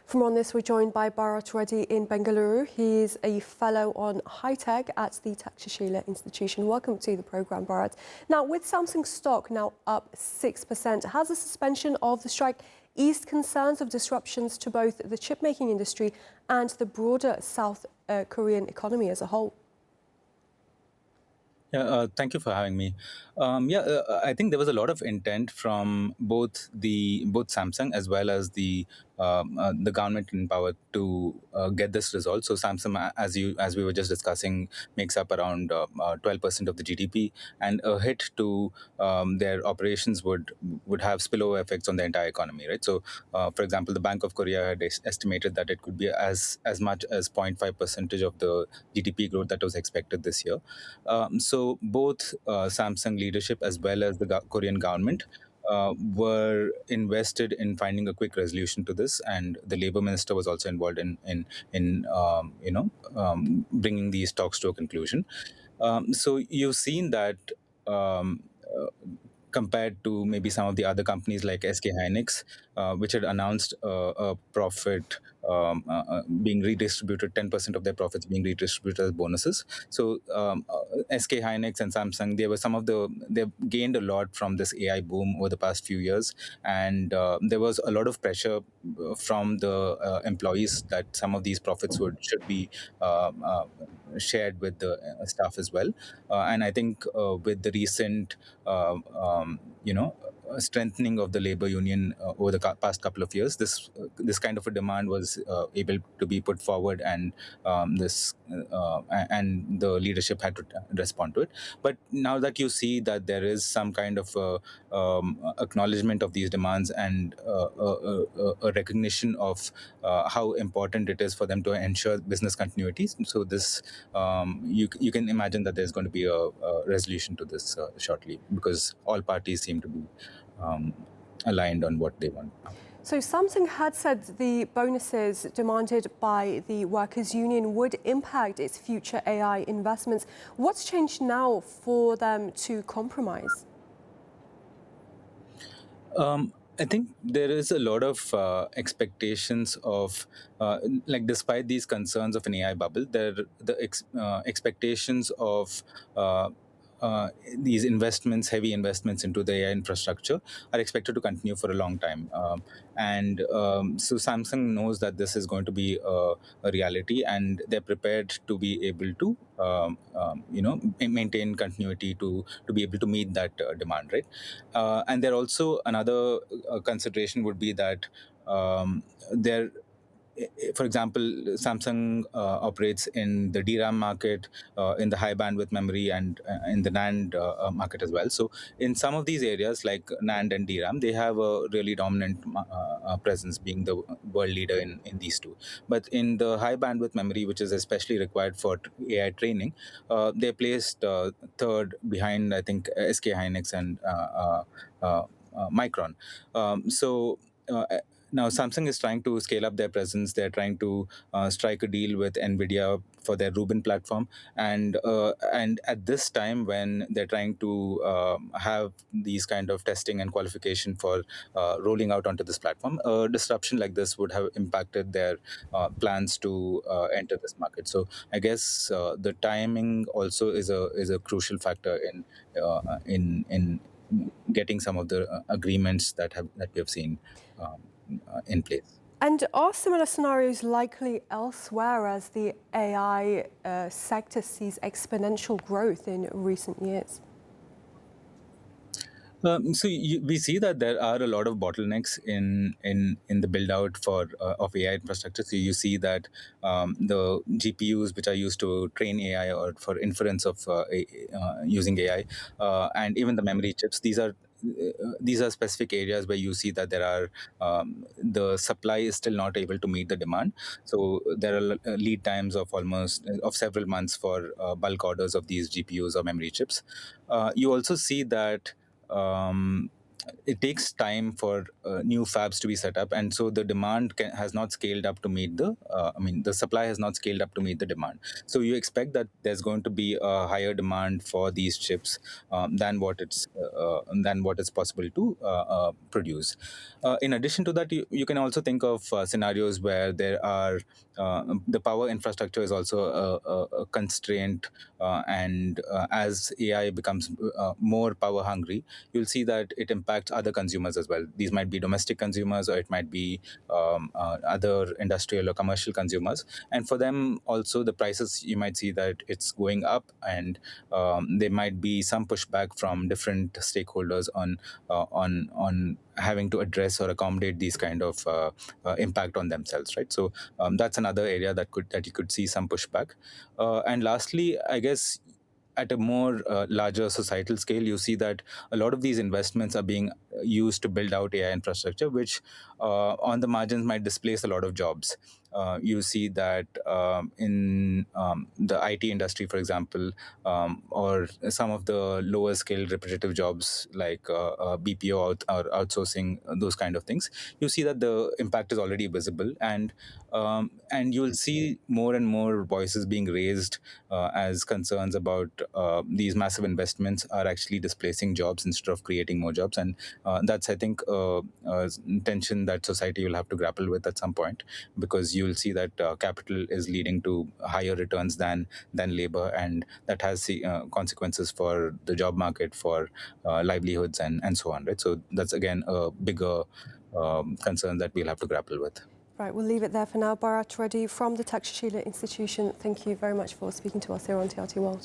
From on this, we're joined by Bharath Reddy in Bengaluru. He's a fellow on high tech at the Takshashila Institution. Welcome to the program, Bharath. Now, with Samsung stock now up 6%, has the suspension of the strike eased concerns of disruptions to both the chip-making industry and the broader South Korean economy as a whole? Yeah, thank you for having me. I think there was a lot of intent from both Samsung as well as the government in power to get this resolved. So Samsung, as we were just discussing, makes up around 12% of the GDP, and a hit to their operations would have spillover effects on the entire economy, right? So, for example, the Bank of Korea had estimated that it could be as much as 0.5 percentage of the GDP growth that was expected this year. So both Samsung leadership as well as the Korean government were invested in finding a quick resolution to this, and the labor minister was also involved in bringing these talks to a conclusion. So you've seen that. Compared to maybe some of the other companies like SK Hynix, which had announced a profit being redistributed, 10% of their profits being redistributed as bonuses. So SK Hynix and Samsung, they've gained a lot from this AI boom over the past few years, and there was a lot of pressure from the employees that some of these profits should be shared with the staff as well. And I think with the recent, strengthening of the labor union over the past couple of years, this kind of a demand was able to be put forward, and and the leadership had to respond to it. But now that you see that there is some kind of acknowledgement of these demands and a recognition of how important it is for them to ensure business continuity. So this, you can imagine that there's going to be a resolution to this shortly, because all parties seem to be aligned on what they want. So Samsung had said the bonuses demanded by the workers' union would impact its future AI investments. What's changed now for them to compromise? I think there is a lot of expectations of, despite these concerns of an AI bubble, expectations of these investments, heavy investments into the AI infrastructure, are expected to continue for a long time. So Samsung knows that this is going to be a reality, and they're prepared to be able to, maintain continuity to be able to meet that demand, right? And there also another consideration would be that there, for example, Samsung operates in the DRAM market, in the high bandwidth memory, and in the NAND market as well. So, in some of these areas, like NAND and DRAM, they have a really dominant presence, being the world leader in these two. But in the high bandwidth memory, which is especially required for AI training, they're placed third behind, I think, SK Hynix and Micron. So. Now, Samsung is trying to scale up their presence. They're trying to strike a deal with NVIDIA for their Rubin platform, and at this time when they're trying to have these kind of testing and qualification for rolling out onto this platform, a disruption like this would have impacted their plans to enter this market. So, I guess the timing also is a crucial factor in getting some of the agreements that we have seen in place. And are similar scenarios likely elsewhere as the AI sector sees exponential growth in recent years? We see that there are a lot of bottlenecks in the build out of AI infrastructure. So you see that the GPUs, which are used to train AI or for inference of using AI, and even the memory chips, these are specific areas where you see that there are the supply is still not able to meet the demand. So there are lead times of several months for bulk orders of these GPUs or memory chips. You also see that it takes time for new fabs to be set up, and so the demand has not scaled up to meet the the supply has not scaled up to meet the demand. So you expect that there's going to be a higher demand for these chips than what is possible to produce. In addition to that, you can also think of scenarios where there are the power infrastructure is also a constraint, and as AI becomes more power hungry, you'll see that it impacts other consumers as well. These might be domestic consumers, or it might be other industrial or commercial consumers. And for them also, the prices, you might see that it's going up, and there might be some pushback from different stakeholders on having to address or accommodate these kind of impact on themselves, right? So that's another area that you could see some pushback. And lastly, I guess at a more larger societal scale, you see that a lot of these investments are being used to build out AI infrastructure, which on the margins might displace a lot of jobs. You see that in the IT industry, for example, or some of the lower scale repetitive jobs like BPO or outsourcing, those kind of things, you see that the impact is already visible, and you'll see more and more voices being raised as concerns about these massive investments are actually displacing jobs instead of creating more jobs. And that's, I think, a tension that society will have to grapple with at some point, because you'll see that capital is leading to higher returns than labor, and that has consequences for the job market, for livelihoods, and so on, right? So that's again a bigger concern that we'll have to grapple with. Right, we'll leave it there for now. Bharath Reddy from the Takshashila Institution, thank you very much for speaking to us here on TRT World.